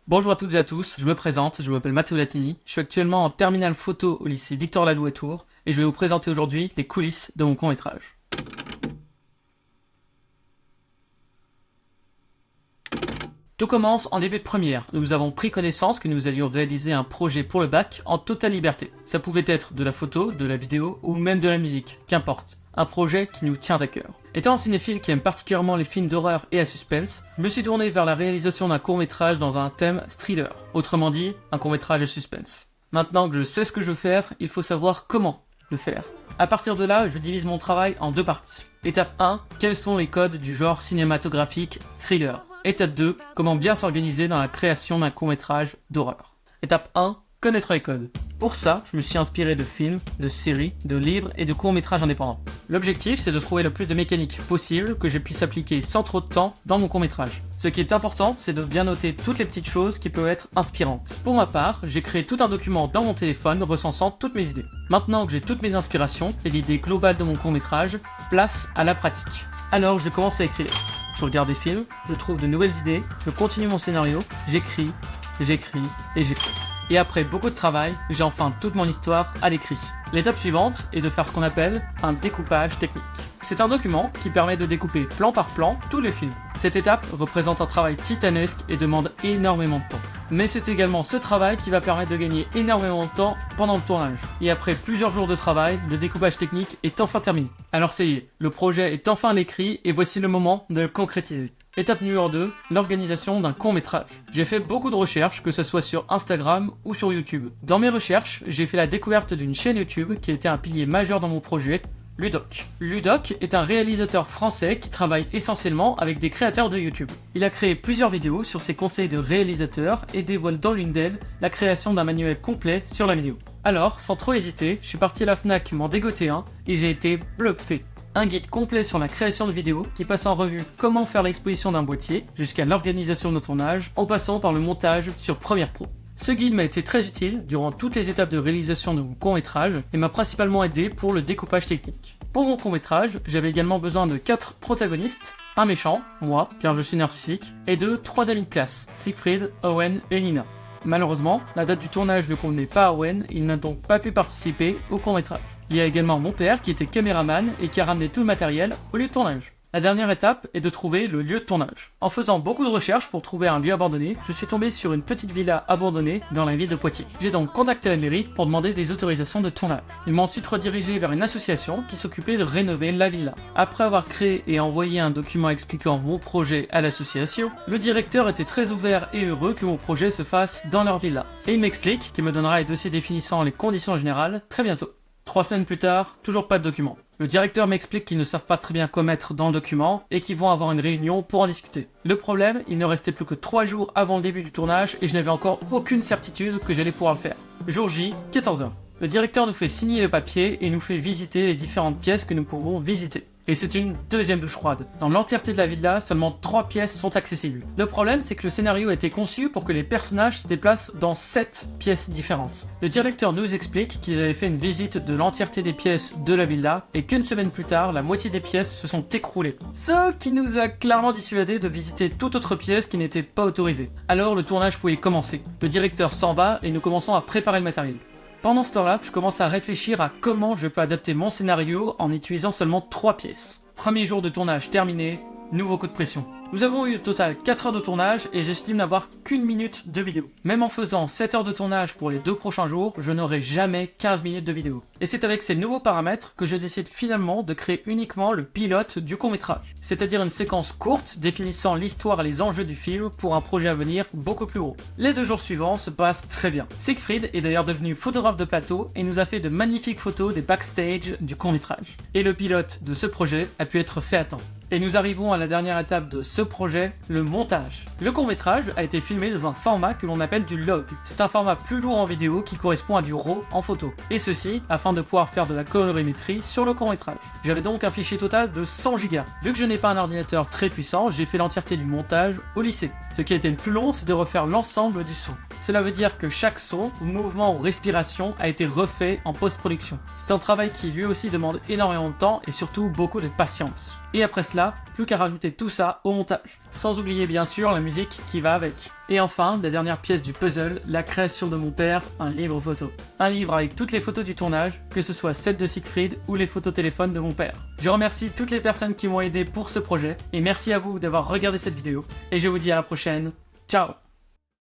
Bonjour à toutes et à tous, je me présente, je m'appelle Matteo Latini, je suis actuellement en terminale photo au lycée Victor Laloux à Tours et je vais vous présenter aujourd'hui les coulisses de mon court-métrage. Tout commence en début de première. Nous avons pris connaissance que nous allions réaliser un projet pour le bac en totale liberté. Ça pouvait être de la photo, de la vidéo ou même de la musique, qu'importe. Un projet qui nous tient à cœur. Étant un cinéphile qui aime particulièrement les films d'horreur et à suspense, je me suis tourné vers la réalisation d'un court-métrage dans un thème thriller. Autrement dit, un court-métrage de suspense. Maintenant que je sais ce que je veux faire, il faut savoir comment le faire. À partir de là, je divise mon travail en deux parties. Étape 1, quels sont les codes du genre cinématographique thriller? Étape 2, comment bien s'organiser dans la création d'un court-métrage d'horreur. Étape 1, connaître les codes. Pour ça, je me suis inspiré de films, de séries, de livres et de courts-métrages indépendants. L'objectif, c'est de trouver le plus de mécaniques possible que je puisse appliquer sans trop de temps dans mon court-métrage. Ce qui est important, c'est de bien noter toutes les petites choses qui peuvent être inspirantes. Pour ma part, j'ai créé tout un document dans mon téléphone recensant toutes mes idées. Maintenant que j'ai toutes mes inspirations et l'idée globale de mon court-métrage, place à la pratique. Alors, je commence à écrire. Je regarde des films, je trouve de nouvelles idées, je continue mon scénario, j'écris et j'écris. Et après beaucoup de travail, j'ai enfin toute mon histoire à l'écrit. L'étape suivante est de faire ce qu'on appelle un découpage technique. C'est un document qui permet de découper plan par plan tous les films. Cette étape représente un travail titanesque et demande énormément de temps. Mais c'est également ce travail qui va permettre de gagner énormément de temps pendant le tournage. Et après plusieurs jours de travail, le découpage technique est enfin terminé. Alors ça y est, le projet est enfin à l'écrit et voici le moment de le concrétiser. Étape numéro 2, l'organisation d'un court-métrage. J'ai fait beaucoup de recherches, que ce soit sur Instagram ou sur YouTube. Dans mes recherches, j'ai fait la découverte d'une chaîne YouTube qui a été un pilier majeur dans mon projet, Ludoc. Ludoc est un réalisateur français qui travaille essentiellement avec des créateurs de YouTube. Il a créé plusieurs vidéos sur ses conseils de réalisateur et dévoile dans l'une d'elles la création d'un manuel complet sur la vidéo. Alors, sans trop hésiter, je suis parti à la Fnac m'en dégoter un et j'ai été bluffé. Un guide complet sur la création de vidéos qui passe en revue comment faire l'exposition d'un boîtier jusqu'à l'organisation de tournage en passant par le montage sur Premiere Pro. Ce guide m'a été très utile durant toutes les étapes de réalisation de mon court-métrage et m'a principalement aidé pour le découpage technique. Pour mon court-métrage, j'avais également besoin de 4 protagonistes, un méchant, moi, car je suis narcissique, et de 3 amis de classe, Siegfried, Owen et Nina. Malheureusement, la date du tournage ne convenait pas à Owen, il n'a donc pas pu participer au court-métrage. Il y a également mon père qui était caméraman et qui a ramené tout le matériel au lieu de tournage. La dernière étape est de trouver le lieu de tournage. En faisant beaucoup de recherches pour trouver un lieu abandonné, je suis tombé sur une petite villa abandonnée dans la ville de Poitiers. J'ai donc contacté la mairie pour demander des autorisations de tournage. Ils m'ont ensuite redirigé vers une association qui s'occupait de rénover la villa. Après avoir créé et envoyé un document expliquant mon projet à l'association, le directeur était très ouvert et heureux que mon projet se fasse dans leur villa. Et il m'explique qu'il me donnera les dossiers définissant les conditions générales très bientôt. 3 semaines plus tard, toujours pas de document. Le directeur m'explique qu'ils ne savent pas très bien quoi mettre dans le document et qu'ils vont avoir une réunion pour en discuter. Le problème, il ne restait plus que 3 jours avant le début du tournage et je n'avais encore aucune certitude que j'allais pouvoir le faire. Jour J, 14h. Le directeur nous fait signer le papier et nous fait visiter les différentes pièces que nous pouvons visiter. Et c'est une deuxième douche froide. Dans l'entièreté de la villa, seulement 3 pièces sont accessibles. Le problème, c'est que le scénario a été conçu pour que les personnages se déplacent dans 7 pièces différentes. Le directeur nous explique qu'ils avaient fait une visite de l'entièreté des pièces de la villa et qu'une semaine plus tard, la moitié des pièces se sont écroulées. Ce qui nous a clairement dissuadé de visiter toute autre pièce qui n'était pas autorisée. Alors le tournage pouvait commencer. Le directeur s'en va et nous commençons à préparer le matériel. Pendant ce temps-là, je commence à réfléchir à comment je peux adapter mon scénario en utilisant seulement 3 pièces. Premier jour de tournage terminé, nouveau coup de pression. Nous avons eu au total 4 heures de tournage et j'estime n'avoir qu'une minute de vidéo. Même en faisant 7 heures de tournage pour les 2 prochains jours, je n'aurai jamais 15 minutes de vidéo. Et c'est avec ces nouveaux paramètres que je décide finalement de créer uniquement le pilote du court-métrage. C'est-à-dire une séquence courte définissant l'histoire et les enjeux du film pour un projet à venir beaucoup plus gros. Les 2 jours suivants se passent très bien. Siegfried est d'ailleurs devenu photographe de plateau et nous a fait de magnifiques photos des backstage du court-métrage. Et le pilote de ce projet a pu être fait à temps. Et nous arrivons à la dernière étape de ce projet, le montage. Le court-métrage a été filmé dans un format que l'on appelle du log. C'est un format plus lourd en vidéo qui correspond à du RAW en photo. Et ceci afin de pouvoir faire de la colorimétrie sur le court-métrage. J'avais donc un fichier total de 100 Go. Vu que je n'ai pas un ordinateur très puissant, j'ai fait l'entièreté du montage au lycée. Ce qui a été le plus long, c'est de refaire l'ensemble du son. Cela veut dire que chaque son, mouvement ou respiration a été refait en post-production. C'est un travail qui lui aussi demande énormément de temps et surtout beaucoup de patience. Et après cela, plus qu'à rajouter tout ça au montage. Sans oublier bien sûr la musique qui va avec. Et enfin, la dernière pièce du puzzle, la création de mon père, un livre photo. Un livre avec toutes les photos du tournage, que ce soit celles de Siegfried ou les photos téléphones de mon père. Je remercie toutes les personnes qui m'ont aidé pour ce projet, et merci à vous d'avoir regardé cette vidéo, et je vous dis à la prochaine, ciao!